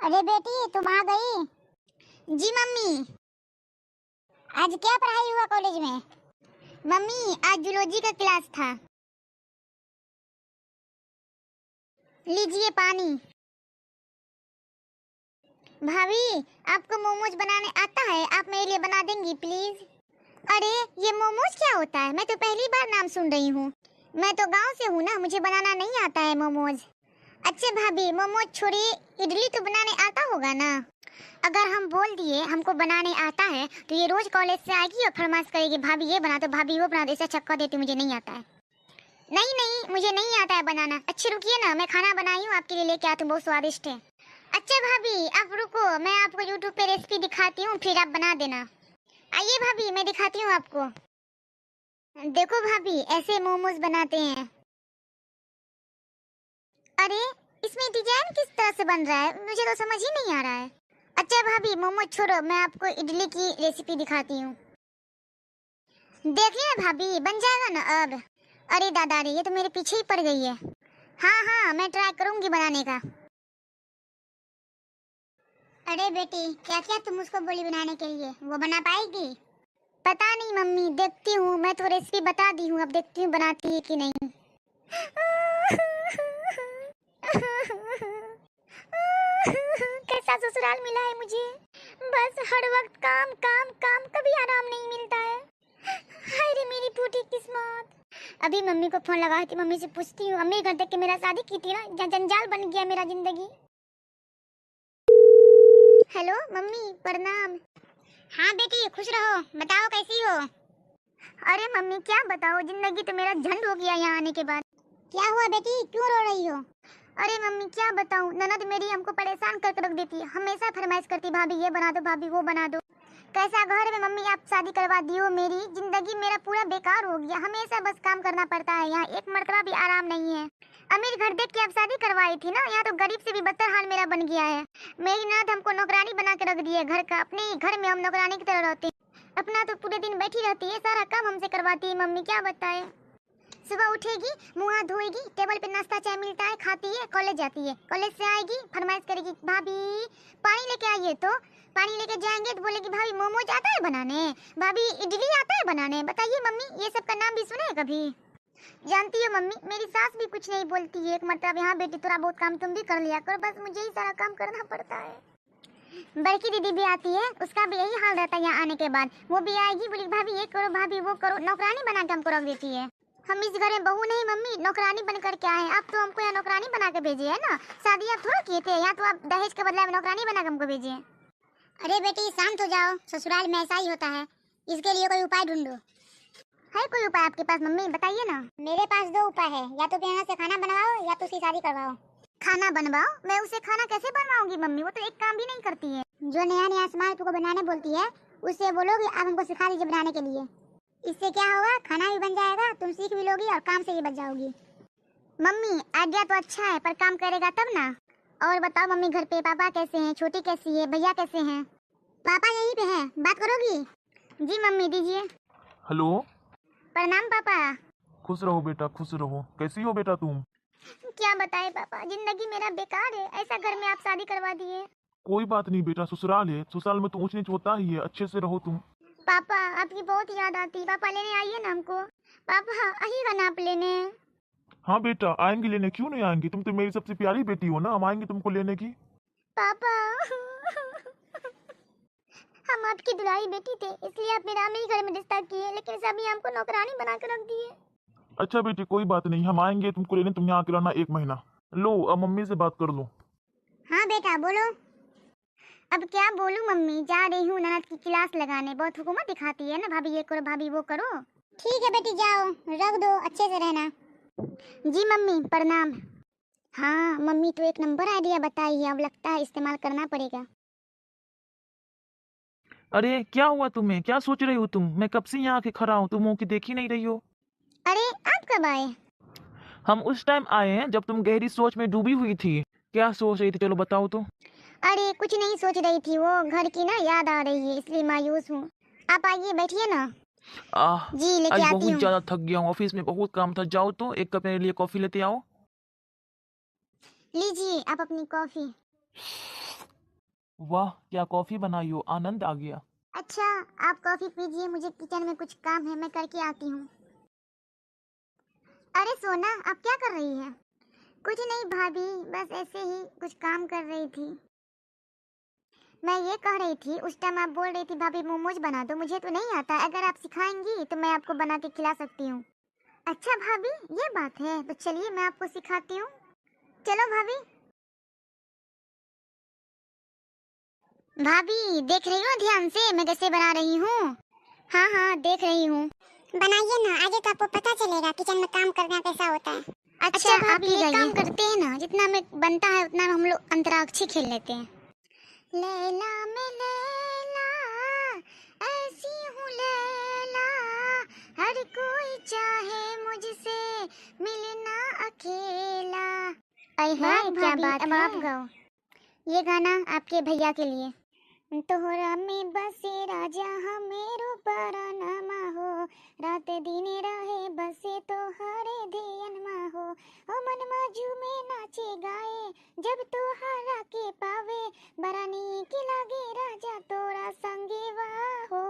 अरे बेटी तुम आ गई। जी मम्मी। आज क्या पढ़ाई हुआ कॉलेज में? मम्मी आज जूलॉजी का क्लास था। लीजिए पानी। भाभी आपको मोमोज बनाने आता है? आप मेरे लिए बना देंगी प्लीज? अरे ये मोमोज क्या होता है? मैं तो पहली बार नाम सुन रही हूँ। मैं तो गांव से हूँ ना, मुझे बनाना नहीं आता है मोमोज। अच्छा भाभी मोमोज छोड़िए, इडली तो बनाने आता होगा ना? अगर हम बोल दिए हमको बनाने आता है तो ये रोज कॉलेज से आएगी और फरमाइश करेगी भाभी ये बना दो भाभी वो बना दो। ऐसा चक्का देती मुझे नहीं आता है। नहीं नहीं मुझे नहीं आता है बनाना। अच्छे रुकिए ना, मैं खाना बनाई हूँ आपके लिए लेके आती हूँ, बहुत स्वादिष्ट है। अच्छा भाभी आप रुको, मैं आपको यूट्यूब पे रेसिपी दिखाती हूँ फिर आप बना देना। आइए भाभी मैं दिखाती हूँ आपको। देखो भाभी ऐसे मोमोज बनाते हैं। अरे इसमें डिजाइन किस तरह से बन रहा है, मुझे तो समझ ही नहीं आ रहा है। अच्छा भाभी मोमोज छोड़ो, मैं आपको इडली की रेसिपी दिखाती हूँ। देखिए भाभी बन जाएगा ना अब? अरे दादा रे ये तो मेरे पीछे ही पड़ गई है। हाँ हाँ मैं ट्राई करूंगी बनाने का। अरे बेटी क्या क्या तुम उसको बोली बनाने के लिए, वो बना पाएगी? पता नहीं मम्मी, देखती हूँ। मैं तो रेसिपी बता दी हूँ, अब देखती हूँ बनाती है कि नहीं। कैसा ससुराल मिला है मुझे, बस हर वक्त काम काम काम, कभी आराम नहीं मिलता है। हाय रे मेरी फूटी किस्मत। अभी मम्मी को फोन लगा के मम्मी से पूछती हूँ, अम्मी घर देख के मेरा शादी की थी ना, जंजाल बन गया मेरा जिंदगी। हेलो मम्मी प्रणाम। हाँ बेटी खुश रहो, बताओ कैसी हो? अरे मम्मी क्या बताओ, जिंदगी तो मेरा झंड हो गया यहाँ आने के बाद। क्या हुआ बेटी क्यों रो रही हो? अरे मम्मी क्या बताऊँ, ननद मेरी हमको परेशान करके रख देती है, हमेशा फरमाइश करती भाभी ये बना दो भाभी वो बना दो। कैसा घर में मम्मी आप शादी करवा दी हो, मेरी जिंदगी मेरा पूरा बेकार हो गया, हमेशा बस काम करना पड़ता है, यहाँ एक मर्तबा भी आराम नहीं है। अमीर घर देख के आप शादी करवाई थी ना, यहाँ तो गरीब से भी बदतर हाल मेरा बन गया है। मेरी ननद हमको नौकरानी बना के रख दी है घर का, अपने ही घर में हम नौकरानी की तरह रहते हैं। अपना तो पूरे दिन बैठी रहती है, सारा काम हमसे करवाती है मम्मी, क्या बताए। सुबह उठेगी मुँह हाथ धोएगी, टेबल पे नाश्ता चाय मिलता है खाती है, कॉलेज जाती है, कॉलेज से आएगी फरमाइश करेगी भाभी पानी लेके आइए, तो पानी लेके जाएंगे तो बोलेगी भाभी मोमोज आता है बनाने, भाभी इडली आता है बनाने। बताइए मम्मी ये सब का नाम भी सुने हैं कभी? जानती हो मम्मी मेरी सास भी कुछ नहीं बोलती है, एक मतलब यहाँ बेटी थोड़ा बहुत काम तुम भी कर लिया करो, बस मुझे ही सारा काम करना पड़ता है। बड़की दीदी भी आती है, उसका भी यही हाल रहता है यहाँ आने के बाद, वो भी आएगी बोली भाभी ये करो भाभी वो करो, नौकरानी बना के हमको रख देती है। हम इस घर में बहू नहीं मम्मी, नौकरानी बनकर के आए हैं। आप तो हमको यहाँ नौकरानी बना के भेजे है ना, शादी आप थोड़ा किए थे, यहाँ तो आप दहेज के बदले में नौकरानी बना के हमको भेजे। अरे बेटी शांत हो जाओ, ससुराल में ऐसा ही होता है, इसके लिए कोई उपाय ढूंढो। है कोई उपाय आपके पास मम्मी, बताइए ना। मेरे पास दो उपाय है, या तो यहाँ से खाना बनवाओ या तो उसकी शादी करवाओ। खाना बनवाओ? मैं उसे खाना कैसे बनवाऊंगी मम्मी, वो तो एक काम भी नहीं करती है। जो नया नया सामान तुमको बनाने बोलती है उससे बोलोगी आप हमको सिखा दीजिए बनाने के लिए, इससे क्या होगा खाना भी बन जाएगा, तुम सीख भी लोगी और काम से भी बच जाओगी। मम्मी आइडिया तो अच्छा है पर काम करेगा तब ना। और बताओ मम्मी घर पे पापा कैसे हैं, छोटी कैसी है, भैया कैसे हैं? पापा यहीं पे हैं, बात करोगी? जी मम्मी दीजिए। हेलो। प्रणाम पापा। खुश रहो बेटा खुश रहो, कैसी हो बेटा तुम? क्या बताए पापा, जिंदगी मेरा बेकार है, ऐसा घर में आप शादी करवा दिए। कोई बात नहीं बेटा, ससुराल है, ससुराल में तो ऊंच नीच होता ही है, अच्छे से रहो तुम। पापा आपकी बहुत याद आती, पापा लेने आइए ना हमको, पापा आइएगा ना आप लेने। हाँ बेटा आएंगे लेने, क्यों नहीं आएंगे, तुम तो मेरी सबसे प्यारी बेटी हो ना, हम आएंगे तुमको लेने की। पापा हम आपकी दुलारी बेटी थे, इसलिए आप मेरा ही घर में रिश्ता किए, लेकिन सभी हमको नौकरानी बना कर रख दिए। अच्छा बेटी कोई बात नहीं, हम आएंगे तुमको लेने, तुम यहाँ आके रहना 1 महीना। लो अब मम्मी से बात कर लो। हाँ बेटा बोलो। अब क्या बोलूं मम्मी, जा रही हूँ ननद की क्लास लगाने, बहुत हुकूमत दिखाती है ना, भाभी ये करो भाभी वो करो। ठीक है बेटी जाओ, रख दो अच्छे से रहना। जी मम्मी प्रणाम। हाँ मम्मी तो एक नंबर आइडिया बताई है, अब लगता है इस्तेमाल करना पड़ेगा। अरे क्या हुआ तुम्हें, क्या सोच रही हो तुम? मैं कब से यहाँ आके खड़ा हूँ, तुम मुंह की देख ही नहीं रही हो। अरे आप कब आए? हम उस टाइम आए हैं जब तुम गहरी सोच में डूबी हुई थी। क्या सोच रही थी, चलो बताओ तो। अरे कुछ नहीं सोच रही थी, वो घर की ना याद आ रही है इसलिए मायूस हूँ। आप आइए बैठिए ना। जी लेके आज आती बहुत हूँ। ज्यादा थक गया हूँ, ऑफिस में बहुत काम था। जाओ तो एक कप मेरे लिए कॉफी लेते आओ। लीजिए आप अपनी कॉफी। वाह, क्या कॉफी बनाई हो, आनंद आ गया। अच्छा, आप कॉफी पीजिए, मुझे किचन में कुछ काम है, मैं करके आती हूँ। अरे सोना, आप क्या कर रही है? कुछ नहीं भाभी, बस ऐसे ही कुछ काम कर रही थी। मैं ये कह रही थी, उस टाइम आप बोल रही थी भाभी मोमोज बना दो, मुझे तो नहीं आता, अगर आप सिखाएंगी तो मैं आपको बना के खिला सकती हूँ। अच्छा भाभी, ये बात है, तो चलिए मैं आपको सिखाती हूँ। चलो भाभी। भाभी देख रही हो ध्यान से मैं कैसे बना रही हूँ? हाँ हाँ देख रही हूँ। बनाइए ना, आगे तो आपको पता चलेगा किचन में काम करना कैसा होता है। अच्छा आप एक काम करते हैं ना, जितना में बनता है उतना में हम लोग अंतराक्षी खेल लेते हैं। लैला मैं लैला, ऐसी हूँ लैला, हर कोई चाहे मुझसे मिलना अकेला। अरे क्या बात है, अब आप गाओ। ये गाना आपके भैया के लिए। तोहरा में बसे राजा हमेरो परानामा हो, रात दिन रहे बसे तोहरे धियनमा हो, ओ मनमा झूमे नाचे गाए, जब तोहरा के पावे, बड़ा नीक लागे राजा तोरा संगे हो,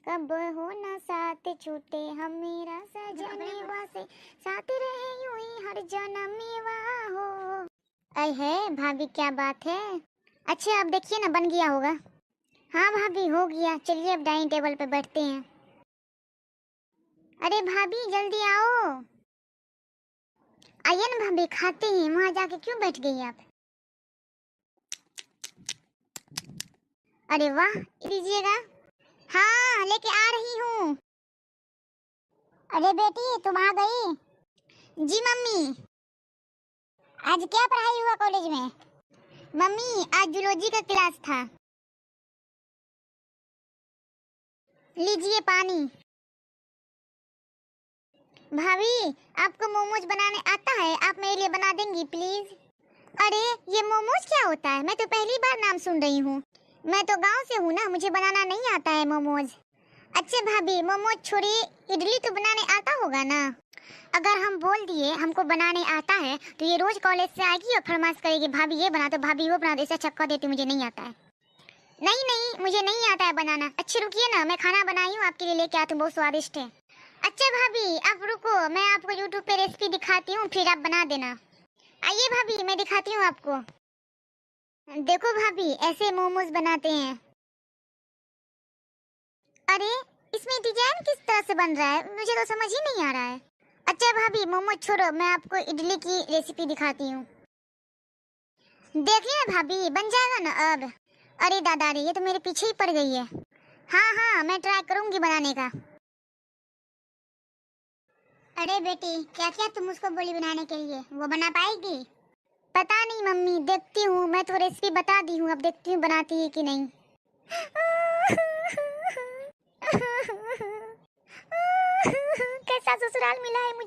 कब हो ना साथ छूटे हम मेरा सजनेवा से, साथ रहे यूं ही हर जन्मेवा हो। ऐ है भाभी, क्या बात है। अच्छा अब देखिए ना, बन गया होगा। हाँ भाभी हो गया, चलिए अब डाइनिंग टेबल पे बैठते हैं। अरे भाभी जल्दी आओ। आइए ना भाभी, खाते हैं, वहां जाके क्यों बैठ गई आप? अरे वाह, लीजिएगा। हाँ लेके आ रही हूँ। अरे बेटी तुम आ गई? जी मम्मी। आज क्या पढ़ाई हुआ कॉलेज में? मम्मी आज जूलॉजी का क्लास था। लीजिए पानी। भाभी आपको मोमोज बनाने आता है, आप मेरे लिए बना देंगी प्लीज? अरे ये मोमोज क्या होता है, मैं तो पहली बार नाम सुन रही हूँ, मैं तो गांव से हूँ ना, मुझे बनाना नहीं आता है मोमोज। अच्छा भाभी मोमोज छोड़िए, इडली तो बनाने आता होगा ना? अगर हम बोल दिए हमको बनाने आता है तो ये रोज कॉलेज से आएगी और फरमाइश करेगी भाभी ये बना दो, भाभी वो बना दो, ऐसा चक्कर देती मुझे नहीं आता है। नहीं नहीं मुझे नहीं आता है बनाना। अच्छी रुकिए ना, मैं खाना बनाई हूँ आपके लिए लेके आती हूँ, बहुत स्वादिष्ट है। अच्छा भाभी आप रुको, मैं आपको यूट्यूब पे रेसिपी दिखाती हूँ, फिर आप बना देना। आइए भाभी मैं दिखाती हूँ आपको। देखो भाभी ऐसे मोमोज बनाते हैं। अरे इसमें डिजाइन किस तरह से बन रहा है, मुझे तो समझ ही नहीं आ रहा है। अच्छा भाभी मोमोज छोड़ो, मैं आपको इडली की रेसिपी दिखाती हूँ। देखिए भाभी बन जाएगा ना अब। अरे दादा रे, ये तो मेरे पीछे ही पड़ गई है। हाँ हाँ मैं ट्राई करूंगी बनाने का। अरे बेटी क्या क्या तुम उसको बोली बनाने के लिए, वो बना पाएगी? पता नहीं मम्मी, देखती हूँ, मैं तो रेसिपी बता दी हूँ, अब देखती हूँ बनाती है कि नहीं। कैसा ससुराल मिला है मुझे।